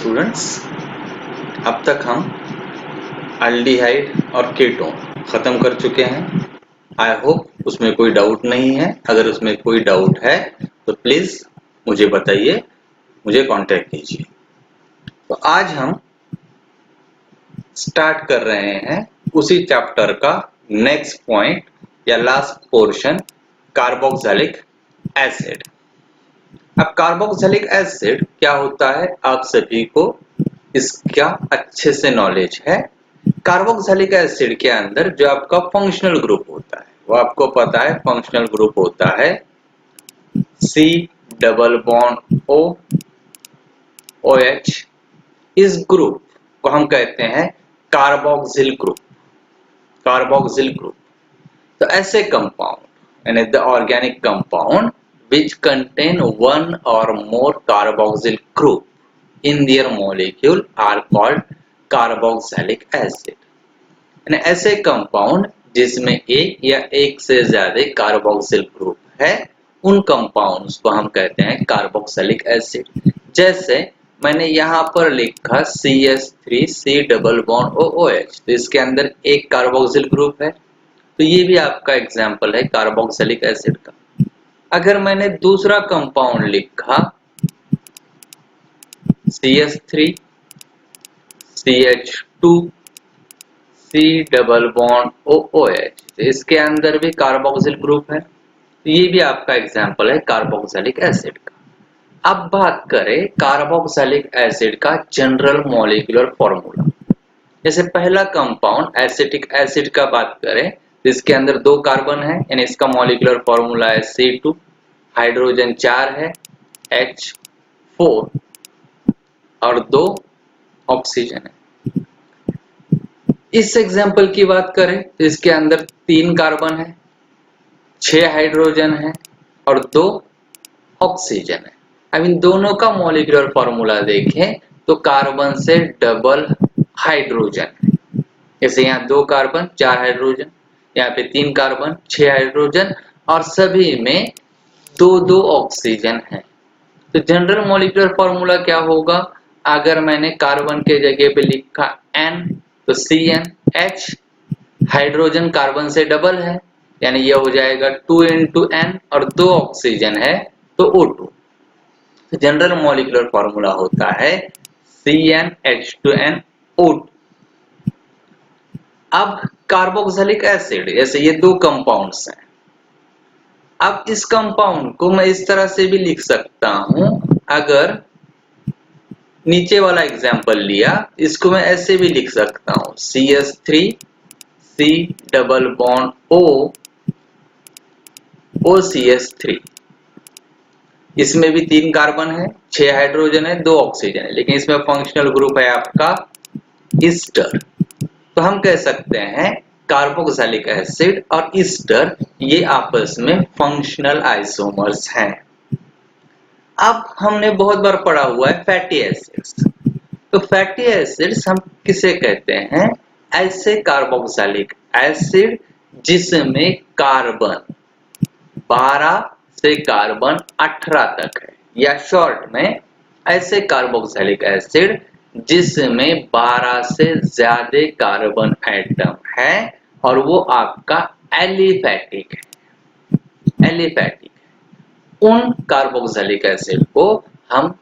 Students, अब तक हम अल्डिहाइड और कीटोन खत्म कर चुके हैं। आई होप उसमें कोई डाउट नहीं है। अगर उसमें कोई डाउट है तो प्लीज मुझे बताइए, मुझे कांटेक्ट कीजिए। तो आज हम स्टार्ट कर रहे हैं उसी चैप्टर का नेक्स्ट पॉइंट या लास्ट पोर्शन, कार्बोक्सिलिक एसिड। अब कार्बोक्सिलिक एसिड क्या होता है आप सभी को इसका अच्छे से नॉलेज है। कार्बोक्सिलिक एसिड के अंदर जो आपका फंक्शनल ग्रुप होता है वो आपको पता है। फंक्शनल ग्रुप होता है C double bond O OH। इस ग्रुप को हम कहते हैं कार्बोक्सिल ग्रुप। कार्बोक्सिल ग्रुप तो ऐसे कंपाउंड यानी the organic compound which contain one or more carboxyl group in their molecule are called carboxylic acid। यानी ऐसे कंपाउंड जिसमें एक या एक से ज्यादा कार्बोक्सिल ग्रुप है उन कंपाउंड्स को हम कहते हैं कार्बोक्सिलिक एसिड। जैसे मैंने यहाँ पर लिखा CH3 C double bond OH, तो इसके अंदर एक कार्बोक्सिल ग्रुप है, तो ये भी आपका एग्जाम्पल है कार्बोक्सिलिक एसिड का। अगर मैंने दूसरा कंपाउंड लिखा CH3 CH2 C double bond OH, तो इसके अंदर भी कार्बोक्सिल ग्रुप है, तो ये भी आपका एग्जाम्पल है कार्बोक्सिलिक एसिड का। अब बात करें कार्बोक्सिलिक एसिड का जनरल मॉलिक्यूलर फॉर्मूला। जैसे पहला कंपाउंड एसिटिक एसिड का बात करें तो इसके अंदर दो कार्बन है, यानी इसका मॉलिक्यूलर फॉर्मूला है C2, हाइड्रोजन 4 है H4 और 2 ऑक्सीजन है। इस एग्जाम्पल की बात करें तो इसके अंदर 3 कार्बन है, 6 हाइड्रोजन है और 2 ऑक्सीजन है। अब इन दोनों का मॉलिक्यूलर फॉर्मूला देखें तो कार्बन से डबल हाइड्रोजन है। जैसे यहाँ 2 कार्बन 4 हाइड्रोजन, यहाँ पे 3 कार्बन 6 हाइड्रोजन और सभी में 2 ऑक्सीजन है। तो जनरल मॉलिक्यूलर फॉर्मूला क्या होगा? अगर मैंने कार्बन के जगह पे लिखा N तो CnH, हाइड्रोजन कार्बन से डबल है यानी यह हो जाएगा 2 into N और 2 ऑक्सीजन है तो O2। तो जनरल मॉलिक्यूलर फॉर्मूला होता है CnH2nO2। अब कार्बोक्सिलिक एसिड, जैसे ये 2 कंपाउंड्स हैं। अब इस कंपाउंड को मैं इस तरह से भी लिख सकता हूं। अगर नीचे वाला एग्जांपल लिया, इसको मैं ऐसे भी लिख सकता हूं CH3 C double bond O OCH3। इसमें भी 3 कार्बन है, 6 हाइड्रोजन है, 2 ऑक्सीजन है, लेकिन इसमें फंक्शनल ग्रुप है आपका ईस्टर। तो हम कह सकते हैं कार्बोक्सिलिक एसिड और ईस्टर ये आपस में फंक्शनल आइसोमर्स हैं। अब हमने बहुत बार पढ़ा हुआ है फैटी एसिड्स। तो फैटी एसिड्स हम किसे कहते हैं? ऐसे कार्बोक्सिलिक एसिड जिसमें कार्बन 12 से कार्बन 18 तक है, या शॉर्ट में ऐसे कार्बोक्सिलिक एसिड जिसमें 12 से ज्यादा कार्बन एटम है और वो आपका एलिफैटिक है। एलिफैटिक उन कार्बोक्सिलिक एसिड को हम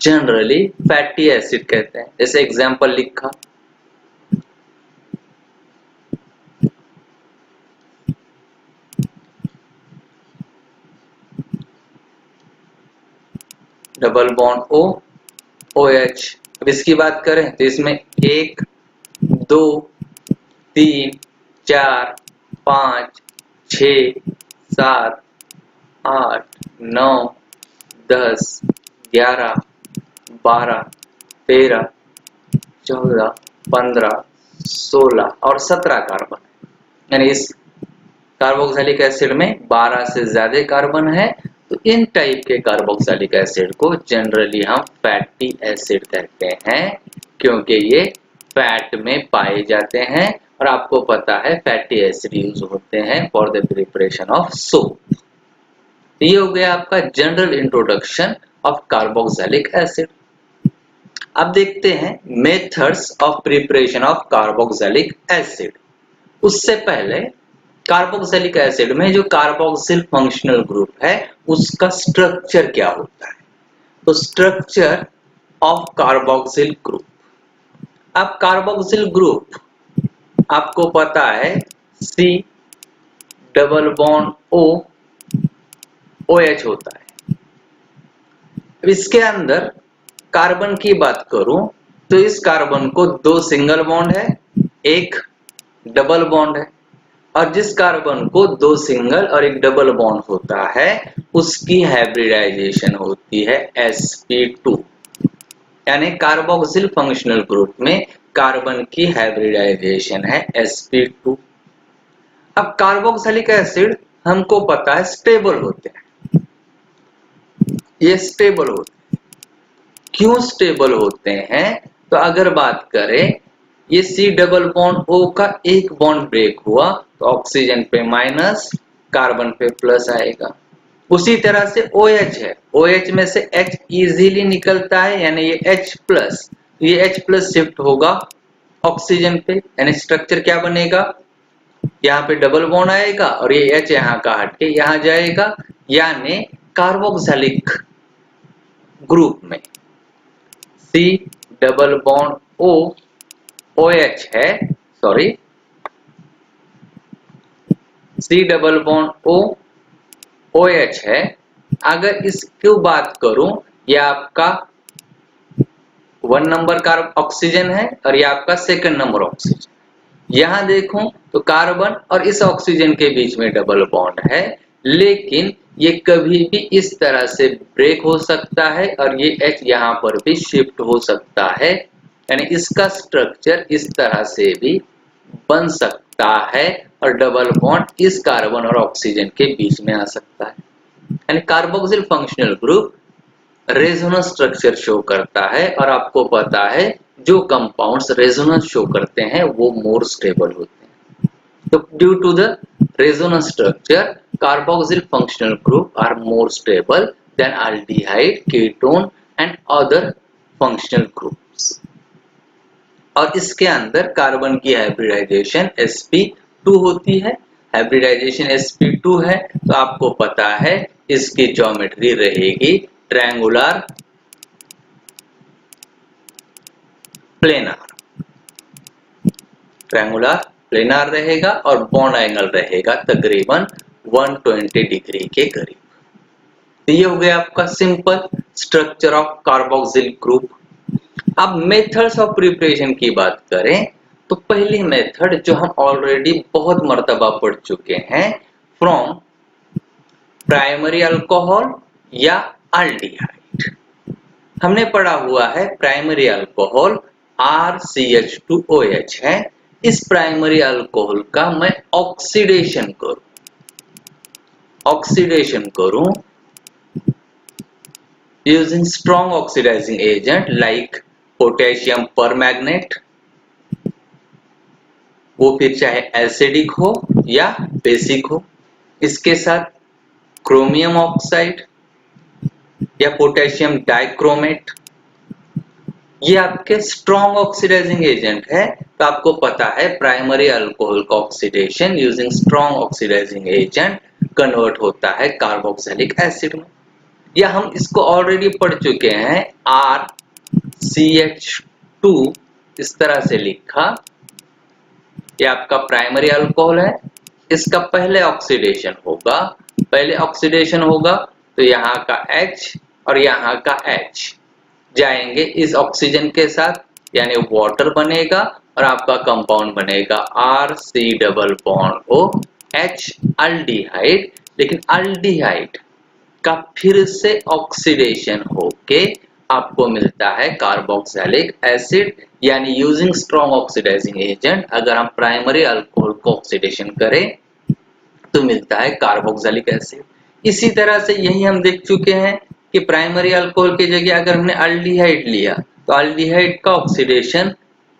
जनरली फैटी एसिड कहते हैं। जैसे एग्जांपल लिखा डबल बॉन्ड O OH। अब इसकी बात करें तो इसमें 1 2 3 4 5 6 7 8 9 10 11 12 13 14 15 16 और 17 कार्बन है। यानी इस कार्बोक्सिलिक एसिड में 12 से ज्यादा कार्बन है। तो इन टाइप के कार्बोक्सिलिक एसिड को जनरली हम फैटी एसिड कहते हैं, क्योंकि ये फैट में पाए जाते हैं और आपको पता है फैटी एसिड यूज होते हैं for the preparation of soap. ये हो गया आपका general introduction of carboxylic acid. अब देखते हैं methods of preparation of carboxylic acid. उससे पहले कार्बोक्सिलिक एसिड में जो कार्बोक्सिल फंक्शनल ग्रुप है उसका स्ट्रक्चर क्या होता है। तो स्ट्रक्चर ऑफ कार्बोक्सिल ग्रुप, अब कार्बोक्सिल ग्रुप आपको पता है C double bond O OH होता है। अब इसके अंदर कार्बन की बात करूं तो इस कार्बन को दो सिंगल बॉन्ड है, एक डबल बॉन्ड है, और जिस कार्बन को दो सिंगल और एक डबल बॉन्ड होता है उसकी हाइब्रिडाइजेशन होती है sp2, यानी कार्बोक्सिल फंक्शनल ग्रुप में कार्बन की हाइब्रिडाइजेशन है sp2। अब कार्बोक्सिलिक एसिड हमको पता है स्टेबल होते हैं, ये स्टेबल होते हैं। क्यों स्टेबल होते हैं? तो अगर बात करें ये C डबल बॉन्ड O का एक बॉन्ड ब्रेक हुआ तो ऑक्सीजन पे माइनस, कार्बन पे प्लस आएगा। उसी तरह से OH है, OH में से H इजीली निकलता है, यानी ये H प्लस, ये H प्लस शिफ्ट होगा ऑक्सीजन पे, यानी स्ट्रक्चर क्या बनेगा, यहाँ पे डबल बॉन्ड आएगा और ये H यहाँ का हट के यहाँ जाएगा, यानी कार्बोक्सिलिक ग्रुप में C double bond O OH है, sorry C double bond O OH है। अगर इसकी बात करूं ये आपका 1 नंबर का ऑक्सीजन है और ये आपका सेकंड नंबर ऑक्सीजन। यहां देखूं तो कार्बन और इस ऑक्सीजन के बीच में डबल बॉन्ड है, लेकिन ये कभी भी इस तरह से ब्रेक हो सकता है और ये H यहाँ पर भी शिफ्ट हो सकता है, यानी इसका स्ट्रक्चर इस तरह से भी बन सकता है और डबल बॉन्ड इस कार्बन और ऑक्सीजन के बीच में आ सकता है। यानी carboxyl functional group resonance structure show करता है और आपको पता है जो कंपाउंड्स रेजोनेंस शो करते हैं वो मोर स्टेबल होते हैं। तो due to the resonance structure carboxyl functional group are more stable than aldehyde, ketone and other functional groups. और इसके अंदर कार्बन की हाइब्रिडाइजेशन sp2 होती है। हाइब्रिडाइजेशन sp2 है तो आपको पता है इसकी ज्योमेट्री रहेगी ट्रायंगुलर प्लेनार, ट्रायंगुलर प्लेनार रहेगा और बॉन्ड एंगल रहेगा तकरीबन 120 डिग्री के करीब। तो ये हो गया आपका simple structure of carboxyl group. अब मेथड्स ऑफ प्रिपरेशन की बात करें तो पहली मेथड जो हम ऑलरेडी बहुत मर्तबा पढ़ चुके हैं, फ्रॉम प्राइमरी अल्कोहल या अल्डिहाइड। हमने पढ़ा हुआ है प्राइमरी अल्कोहल RCH2OH है। इस प्राइमरी अल्कोहल का मैं ऑक्सीडेशन करूं using strong oxidizing agent like potassium permanganate, वो फिर चाहे एसिडिक हो या बेसिक हो, इसके साथ क्रोमियम ऑक्साइड या पोटेशियम डाइक्रोमेट, ये आपके स्ट्रॉन्ग ऑक्सीडाइजिंग एजेंट है। तो आपको पता है प्राइमरी अल्कोहल का oxidation using strong oxidising agent convert होता है कार्बोक्सिलिक एसिड में, या हम इसको ऑलरेडी पढ़ चुके हैं RCH2 इस तरह से लिखा। ये आपका प्राइमरी अल्कोहल है, इसका पहले ऑक्सीडेशन होगा तो यहाँ का H और यहाँ का H जाएंगे इस ऑक्सीजन के साथ, यानी वाटर बनेगा और आपका कंपाउंड बनेगा RC double bond O H aldehyde. लेकिन अल्डिहाइड का फिर से ऑक्सीडेशन होके आपको मिलता है कार्बोक्सिलिक एसिड, यानी यूजिंग स्ट्रॉन्ग ऑक्सीडाइजिंग एजेंट अगर हम प्राइमरी अल्कोहल को ऑक्सीडेशन करें तो मिलता है कार्बोक्सिलिक एसिड। इसी तरह से यही हम देख चुके हैं कि प्राइमरी अल्कोहल की जगह अगर हमने अल्डिहाइड लिया तो अल्डिहाइड का ऑक्सीडेशन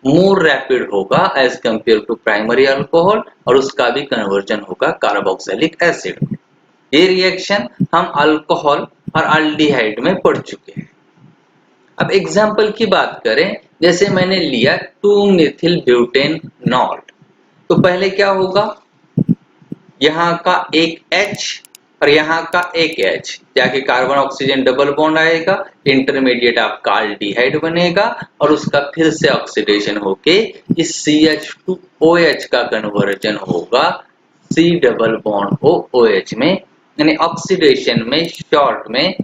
मोर रैपिड होगा as compare to primary alcohol और उसका भी कन्वर्जन होगा कार्बोक्सिलिक एसिड में। ये रिएक्शन हम अल्कोहल और अल्डिहाइड में पढ़ चुके हैं। अब एग्जाम्पल की बात करें, जैसे मैंने लिया 2 मिथिल ब्यूटेनॉल, तो पहले क्या होगा, यहाँ का एक H और यहाँ का एक H जाके कार्बन ऑक्सीजन डबल बॉन्ड आएगा, इंटरमीडिएट आपका अल्डिहाइड बनेगा और उसका फिर से ऑक्सीडेशन होके इस CH2OH का कन्वर्जन होगा C डबल बॉन्ड OH में, यानी ऑक्सीडेशन में शॉर्ट में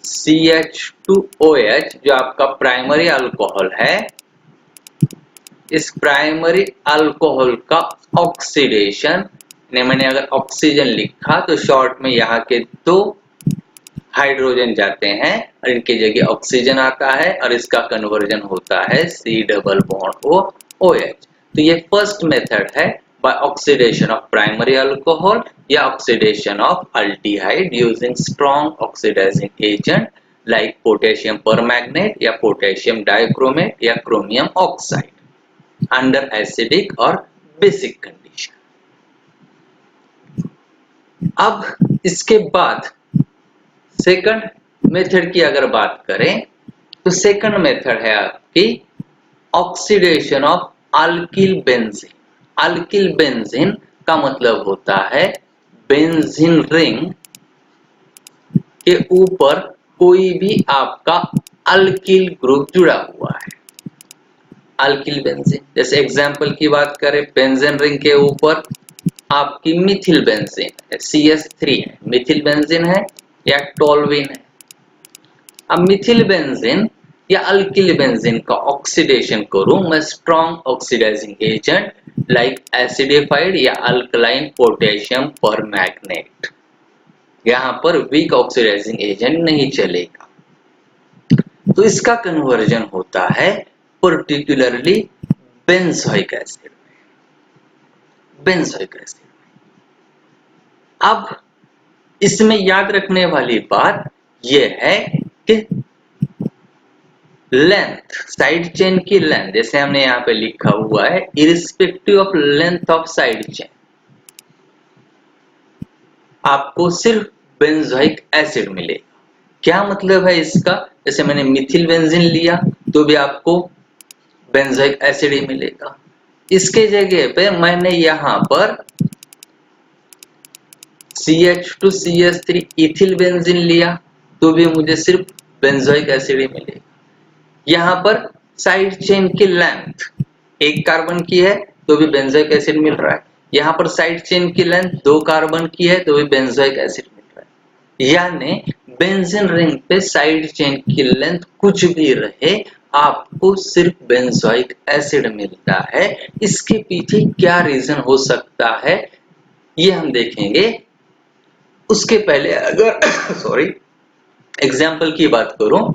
CH2OH जो आपका प्राइमरी अल्कोहल है, इस प्राइमरी अल्कोहल का ऑक्सीडेशन, मैंने अगर ऑक्सीजन लिखा तो शॉर्ट में यहाँ के 2 हाइड्रोजन जाते हैं और इनके जगह ऑक्सीजन आता है और इसका कन्वर्जन होता है C डबल बॉन्ड OH। तो ये फर्स्ट मेथड है, by oxidation of primary alcohol या oxidation of aldehyde using strong oxidizing agent like potassium permanganate या potassium dichromate या chromium oxide under acidic और basic condition। अब इसके बाद सेकंड मेथड की अगर बात करें तो सेकंड मेथड है आपकी oxidation of alkyl benzene. Alkyl benzene का मतलब होता है बेंजीन रिंग के ऊपर कोई भी आपका अल्किल ग्रुप जुड़ा हुआ है। अल्किल बेंजीन, जैसे एग्जांपल की बात करें, बेंजीन रिंग के ऊपर आपकी मिथिल बेंजीन है, CH3 है, मिथिल बेंजीन है या टोल्यूइन है। अब मिथिल बेंजीन या अल्किल बेंजीन का ऑक्सीडेशन करूं मैं strong oxidising agent like acidified या अल्कलाइन पोटेशियम परमैंगनेट, यहां पर वीक ऑक्सीडाइजिंग एजेंट नहीं चलेगा, तो इसका कन्वर्जन होता है पर्टिकुलरली बेंजोइक एसिड में, बेंजोइक एसिड में। अब इसमें याद रखने वाली बात यह है कि लेंथ, साइड चेन की लेंथ, जैसे हमने यहाँ पे लिखा हुआ है irrespective of length of side chain, आपको सिर्फ बेंजोइक एसिड मिलेगा। क्या मतलब है इसका, जैसे मैंने मिथिल बेंजीन लिया तो भी आपको बेंजोइक एसिड ही मिलेगा, इसके जगह पे मैंने यहाँ पर CH2 CH3 इथिल बेंजीन लिया तो भी मुझे सिर्फ बेंजोइक एसिड ही मिलेगा। यहाँ पर साइड चेन की लेंथ एक कार्बन की है तो भी बेंजोइक एसिड मिल रहा है, यहाँ पर साइड चेन की लेंथ 2 कार्बन की है तो भी बेंजोइक एसिड मिल रहा है। यानी बेंजीन रिंग पे साइड चेन की लेंथ कुछ भी रहे आपको सिर्फ बेंजोइक एसिड मिलता है। इसके पीछे क्या रीजन हो सकता है ये हम देखेंगे। उसके पहले अगर सॉरी एग्जाम्पल की बात करूं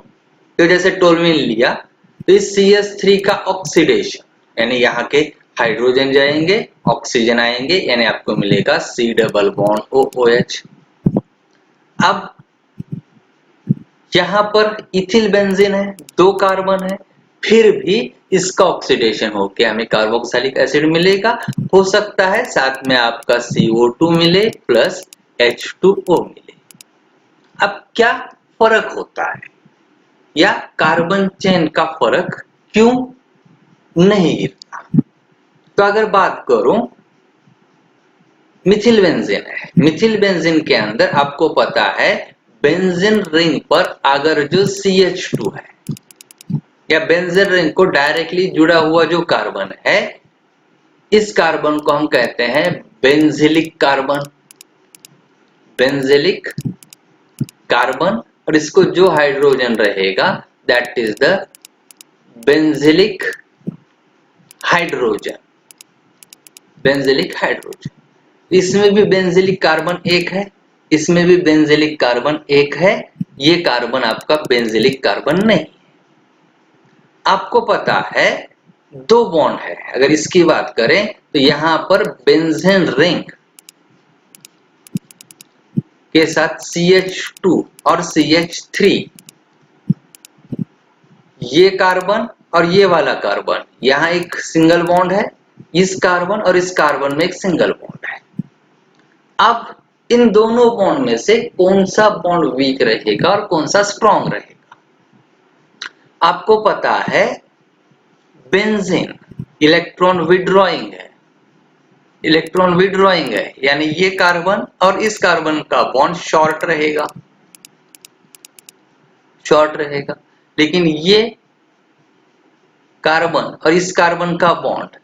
तो जैसे टोल्यूइन लिया तो इस CH3 का ऑक्सीडेशन, यानी यहाँ के हाइड्रोजन जाएंगे ऑक्सीजन आएंगे, यानी आपको मिलेगा C डबल बॉन्ड OH। अब यहाँ पर इथिल बेंजीन है, 2 कार्बन है, फिर भी इसका ऑक्सीडेशन होकर हमें कार्बोक्सिलिक एसिड मिलेगा, हो सकता है साथ में आपका CO2 मिले प्लस H2O मिले। अब क्या फर्क होता है या कार्बन चेन का फर्क क्यों नहीं गिरता, तो अगर बात करूं मिथिल बेंजीन है, मिथिल बेंजीन के अंदर आपको पता है बेंजीन रिंग पर अगर जो CH2 है या बेंजीन रिंग को डायरेक्टली जुड़ा हुआ जो कार्बन है, इस कार्बन को हम कहते हैं बेंजिलिक कार्बन, बेंजिलिक कार्बन, और इसको जो हाइड्रोजन रहेगा that is the benzylic hydrogen, benzylic hydrogen. इसमें भी बेंजिलिक कार्बन एक है, इसमें भी बेंजिलिक कार्बन एक है, ये कार्बन आपका बेंजिलिक कार्बन नहीं। आपको पता है 2 बॉन्ड है, अगर इसकी बात करें तो यहां पर बेंजीन रिंग के साथ CH2 और CH3, ये कार्बन और ये वाला कार्बन, यहाँ एक सिंगल बॉन्ड है, इस कार्बन और इस कार्बन में एक सिंगल बॉन्ड है। अब इन दोनों बॉन्ड में से कौन सा बॉन्ड वीक रहेगा और कौन सा स्ट्रॉन्ग रहेगा, आपको पता है बेंजीन इलेक्ट्रॉन विड्रॉइंग है, इलेक्ट्रॉन विड्रॉइंग है, यानी ये कार्बन और इस कार्बन का बॉन्ड शॉर्ट रहेगा, शॉर्ट रहेगा। लेकिन ये कार्बन और इस कार्बन का बॉन्ड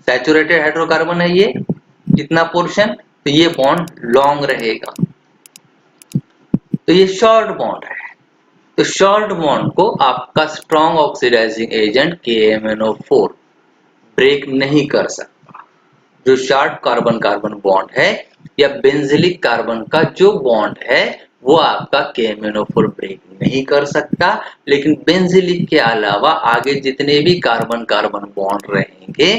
सैचुरेटेड हाइड्रोकार्बन है, ये इतना पोर्शन, तो ये बॉन्ड लॉन्ग रहेगा, तो ये शॉर्ट बॉन्ड है। तो शॉर्ट बॉन्ड को आपका strong oxidising agent KMnO4 break नहीं कर सकता। जो शॉर्ट कार्बन कार्बन बॉन्ड है या बेंजिलिक कार्बन का जो बॉन्ड है वो आपका KMnO4 ब्रेक नहीं कर सकता, लेकिन बेंजिलिक के अलावा आगे जितने भी कार्बन कार्बन बॉन्ड रहेंगे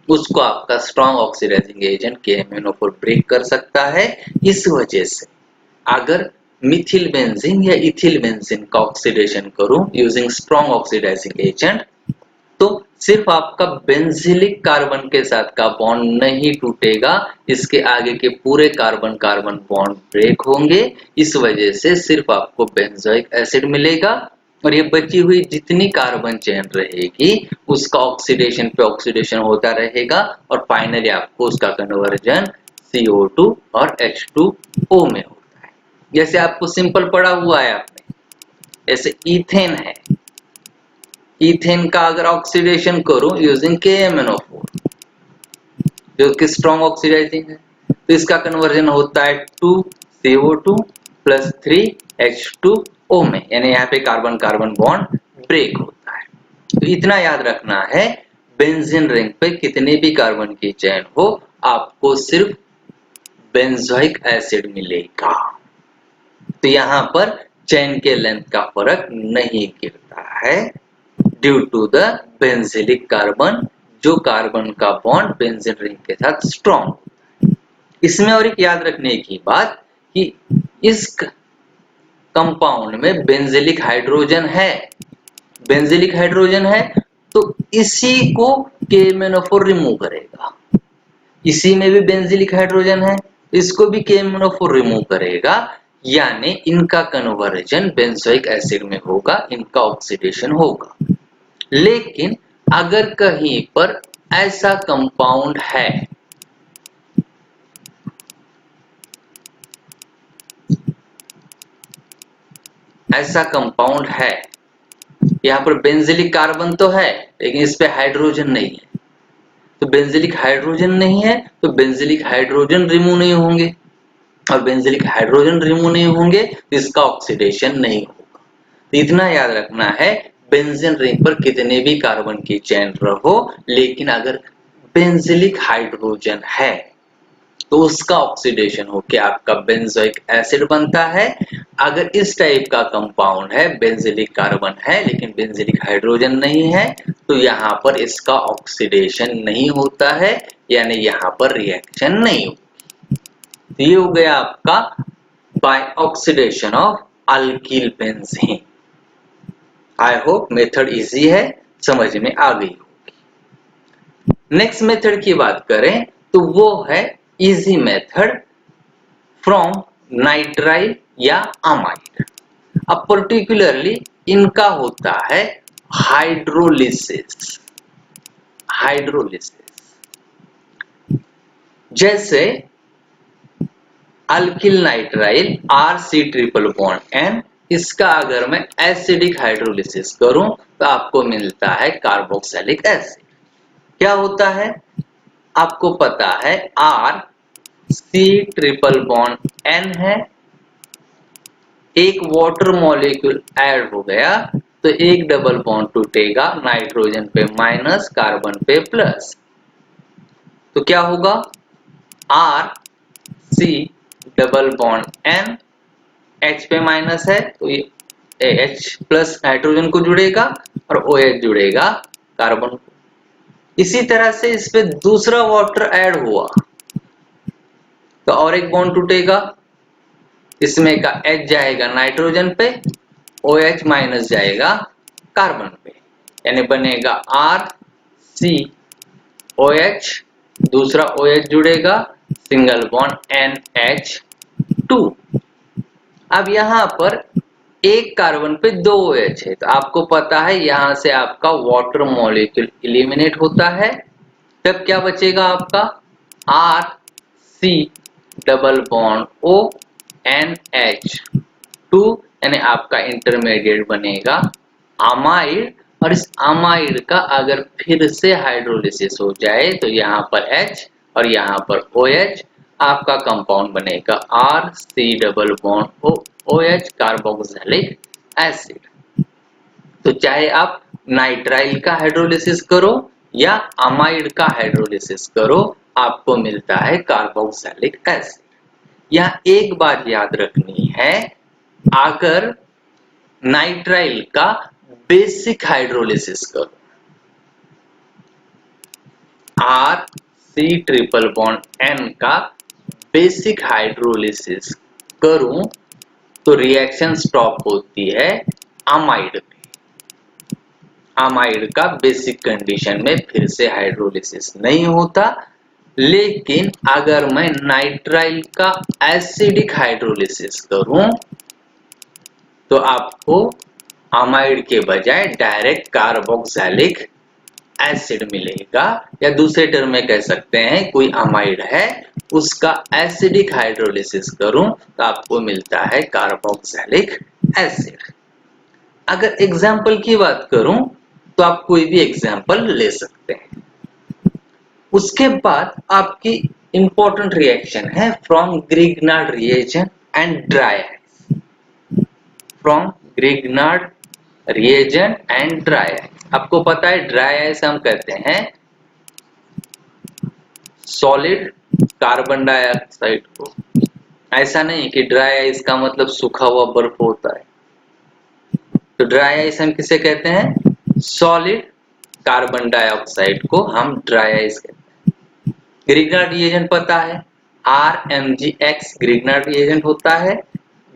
उसको आपका strong oxidising agent KMnO4 break कर सकता है। इस वजह से अगर मिथिल बेंजीन या इथिल बेंजीन का ऑक्सीडेशन करूं यूजिंग स्ट्रॉन्ग ऑक्सीडाइजिंग एजेंट, तो सिर्फ आपका बेंजिलिक कार्बन के साथ का बॉन्ड नहीं टूटेगा, इसके आगे के पूरे कार्बन कार्बन बॉन्ड ब्रेक होंगे। इस वजह से सिर्फ आपको बेंजोइक एसिड मिलेगा और ये बची हुई जितनी कार्बन चेन रहेगी उसका ऑक्सीडेशन पे ऑक्सीडेशन होता रहेगा और फाइनली आपको उसका कन्वर्जन CO2 और H2O में होता है। जैसे आपको सिंपल पढ़ा हुआ है आपने, जैसे इथेन है, इथेन का अगर ऑक्सीडेशन करूं यूजिंग KMnO4 जो कि स्ट्रॉन्ग ऑक्सीडाइजिंग है, तो इसका कन्वर्जन होता है 2CO2 प्लस 3H2O में, यानी यहाँ पे कार्बन कार्बन बॉन्ड ब्रेक होता है। तो इतना याद रखना है, बेंजीन रिंग पे कितने भी कार्बन की चेन हो आपको सिर्फ बेंजोइक एसिड मिलेगा, तो यहाँ पर चेन के लेंथ का फर्क नहीं गिरता है due to the benzylic carbon, जो कार्बन का बॉन्ड बेंजीन रिंग के साथ स्ट्रॉन्ग होता है। इसमें और एक याद रखने की बात कि इस कंपाउंड में बेंजिलिक हाइड्रोजन है, बेंजिलिक हाइड्रोजन है, तो इसी को KMnO4 रिमूव करेगा। इसी में भी बेंजिलिक हाइड्रोजन है, इसको भी KMnO4 रिमूव करेगा, यानी इनका कन्वर्जन बेंजोइक एसिड में होगा, इनका ऑक्सीडेशन होगा। लेकिन अगर कहीं पर ऐसा कंपाउंड है, ऐसा कंपाउंड है, यहाँ पर बेंजिलिक कार्बन तो है लेकिन इस पे हाइड्रोजन नहीं है, तो बेंजिलिक हाइड्रोजन नहीं है तो बेंजिलिक हाइड्रोजन रिमूव नहीं होंगे, और बेंजिलिक हाइड्रोजन रिमूव नहीं होंगे तो इसका ऑक्सीडेशन नहीं होगा। तो इतना याद रखना है, बेंजीन रिंग पर कितने भी कार्बन की चेन रहो, लेकिन अगर बेंजिलिक हाइड्रोजन है तो उसका ऑक्सीडेशन होकर आपका बेंजोइक एसिड बनता है। अगर इस टाइप का कंपाउंड है, बेंजिलिक कार्बन है लेकिन बेंजिलिक हाइड्रोजन नहीं है, तो यहाँ पर इसका ऑक्सीडेशन नहीं होता है, यानी यहाँ पर रिएक्शन नहीं होगी। तो ये हो गया आपका by oxidation of alkyl benzene. I hope method easy है, समझ में आ गई होगी। नेक्स्ट मेथड की बात करें तो वो है इजी मेथड फ्रॉम नाइट्राइल या अमाइड। अब पर्टिकुलरली इनका होता है हाइड्रोलिसिस, हाइड्रोलिसिस। जैसे alkyl nitrile RC triple bond N, इसका अगर मैं एसिडिक हाइड्रोलिसिस करूं तो आपको मिलता है कार्बोक्सिलिक एसिड। क्या होता है आपको पता है, RC ट्रिपल बॉन्ड N है, एक वाटर मॉलिक्यूल ऐड हो गया तो एक डबल बॉन्ड टूटेगा, नाइट्रोजन पे माइनस कार्बन पे प्लस, तो क्या होगा RC double bond N, H पे माइनस है तो ये H प्लस नाइट्रोजन को जुड़ेगा और OH जुड़ेगा कार्बन को। इसी तरह से इस पे दूसरा वाटर ऐड हुआ तो और एक बॉन्ड टूटेगा, इसमें का H जाएगा नाइट्रोजन पे, OH माइनस जाएगा कार्बन पे, यानी बनेगा RCOH, दूसरा OH जुड़ेगा, सिंगल बॉन्ड NH2। अब यहाँ पर एक कार्बन पे 2 OH है, तो आपको पता है यहां से आपका वाटर मॉलिक्यूल एलिमिनेट होता है। तब क्या बचेगा आपका R C double bond O NH2, यानी आपका इंटरमीडिएट बनेगा अमाइड। और इस अमाइड का अगर फिर से हाइड्रोलिसिस हो जाए तो यहाँ पर H और यहाँ पर OH, आपका कंपाउंड बनेगा R C double bond O OH carboxylic acid. तो चाहे आप नाइट्राइल का हाइड्रोलिसिस करो या अमाइड का हाइड्रोलिसिस करो, आपको मिलता है कार्बोक्सिलिक एसिड। यहाँ एक बात याद रखनी है, अगर नाइट्राइल का बेसिक हाइड्रोलिसिस करो, R C triple bond N का बेसिक हाइड्रोलिसिस करूं तो रिएक्शन स्टॉप होती है अमाइड पे। अमाइड का बेसिक कंडीशन में फिर से हाइड्रोलिसिस नहीं होता। लेकिन अगर मैं नाइट्राइल का एसिडिक हाइड्रोलिसिस करूं तो आपको अमाइड के बजाय डायरेक्ट कार्बोक्सिलिक एसिड मिलेगा। या दूसरे टर्म में कह सकते हैं कोई अमाइड है उसका एसिडिक हाइड्रोलिसिस करूं तो आपको मिलता है कार्बोक्सिलिक एसिड। अगर एग्जाम्पल की बात करूं तो आप कोई भी एग्जाम्पल ले सकते हैं। उसके बाद आपकी इंपॉर्टेंट रिएक्शन है from Grignard reagent and dry ice. From Grignard reagent and dry ice, आपको पता है ड्राई आइस हम कहते हैं सॉलिड कार्बन डाइऑक्साइड को। ऐसा नहीं कि ड्राई आइस का मतलब सूखा हुआ बर्फ होता है। तो ड्राई आइस हम किसे कहते हैं? सॉलिड कार्बन डाइऑक्साइड को हम ड्राई आइस कहते हैं। ग्रिग्नार्ड रिएजेंट पता है, RMgX ग्रिग्नार्ड रिएजेंट होता है।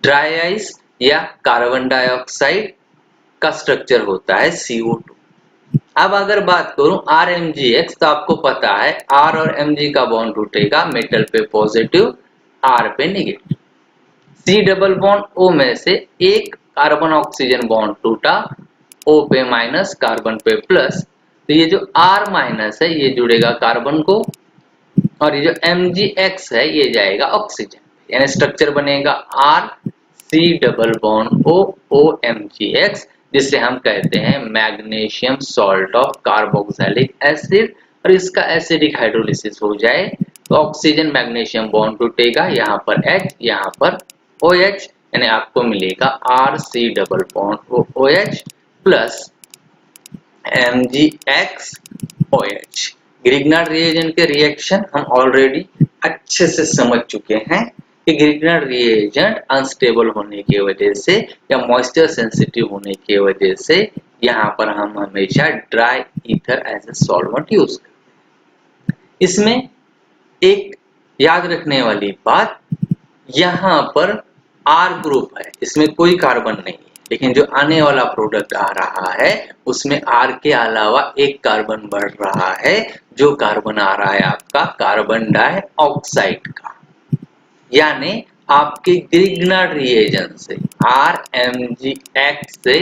ड्राई आइस या कार्बन डाइऑक्साइड का स्ट्रक्चर होता है CO2। अब अगर बात करूं RMgX, तो आपको पता है R और Mg का बॉन्ड टूटेगा, मेटल पे पॉजिटिव, R पे negative. C double bond O में से एक कार्बन ऑक्सीजन बॉन्ड टूटा, O पे माइनस कार्बन पे प्लस, तो ये जो R माइनस है ये जुड़ेगा कार्बन को और ये जो MgX है ये जाएगा ऑक्सीजन, यानी स्ट्रक्चर बनेगा R C double bond O OMgX, जिसे हम कहते हैं magnesium salt of carboxylic acid. और इसका एसिडिक हाइड्रोलिसिस हो जाए तो ऑक्सीजन मैग्नीशियम बॉन्ड टूटेगा, यहाँ पर H यहाँ पर OH, यानी आपको मिलेगा RC double bond O OH plus MgX OH। Grignard reagent के रिएक्शन हम ऑलरेडी अच्छे से समझ चुके हैं कि ग्रिग्नार्ड रिएजेंट अनस्टेबल होने की वजह से या मॉइस्चर सेंसिटिव होने की वजह से यहाँ पर हम हमेशा dry ether as a solvent use करते हैं। इसमें एक याद रखने वाली बात, यहाँ पर R ग्रुप है, इसमें कोई कार्बन नहीं है, लेकिन जो आने वाला प्रोडक्ट आ रहा है उसमें R के अलावा एक कार्बन बढ़ रहा है। जो कार्बन आ रहा है आपका कार्बन डाइऑक्साइड का, यानी आपके ग्रिग्नार्ड रिएजेंट से RMgX से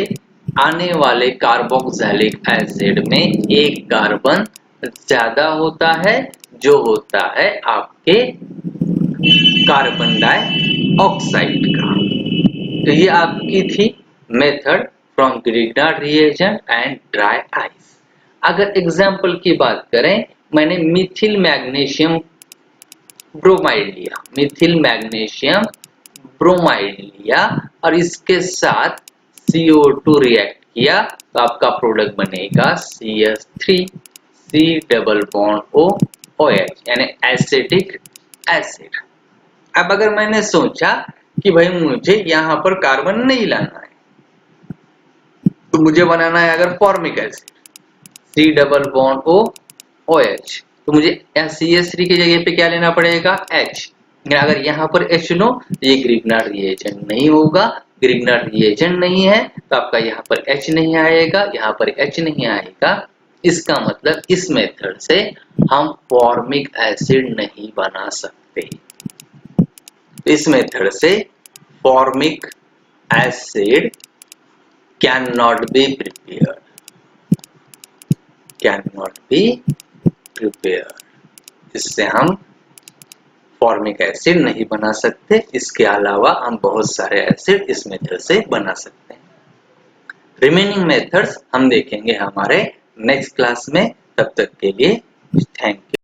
आने वाले कार्बोक्सिलिक एसिड में एक कार्बन ज्यादा होता है, जो होता है आपके कार्बन डाइऑक्साइड का। तो ये आपकी थी method from Grignard reagent and dry ice. अगर एग्जाम्पल की बात करें, मैंने मिथिल मैग्नीशियम ब्रोमाइड लिया, मिथिल मैग्नीशियम ब्रोमाइड लिया और इसके साथ CO2 रिएक्ट किया तो आपका प्रोडक्ट बनेगा CH3 C double bond O OH, यानी एसिटिक एसिड। अब अगर मैंने सोचा कि भाई मुझे यहाँ पर कार्बन नहीं लाना है, तो मुझे बनाना है अगर formic acid, C double bond O OH, तो मुझे CH3 की जगह पे क्या लेना पड़ेगा? H। अगर यहाँ पर H लो तो ये ग्रिग्नार्ड रिएजेंट नहीं होगा, ग्रिग्नार्ड रिएजेंट नहीं है तो आपका यहाँ पर H नहीं आएगा, यहाँ पर H नहीं आएगा। इसका मतलब इस मेथड से हम फॉर्मिक एसिड नहीं बना सकते। इस मेथड से formic acid cannot be prepared, cannot be prepared। इससे हम फॉर्मिक एसिड नहीं बना सकते। इसके अलावा हम बहुत सारे एसिड इस मेथड से बना सकते हैं। रिमेनिंग मेथड्स हम देखेंगे हमारे नेक्स्ट क्लास में। तब तक के लिए थैंक यू।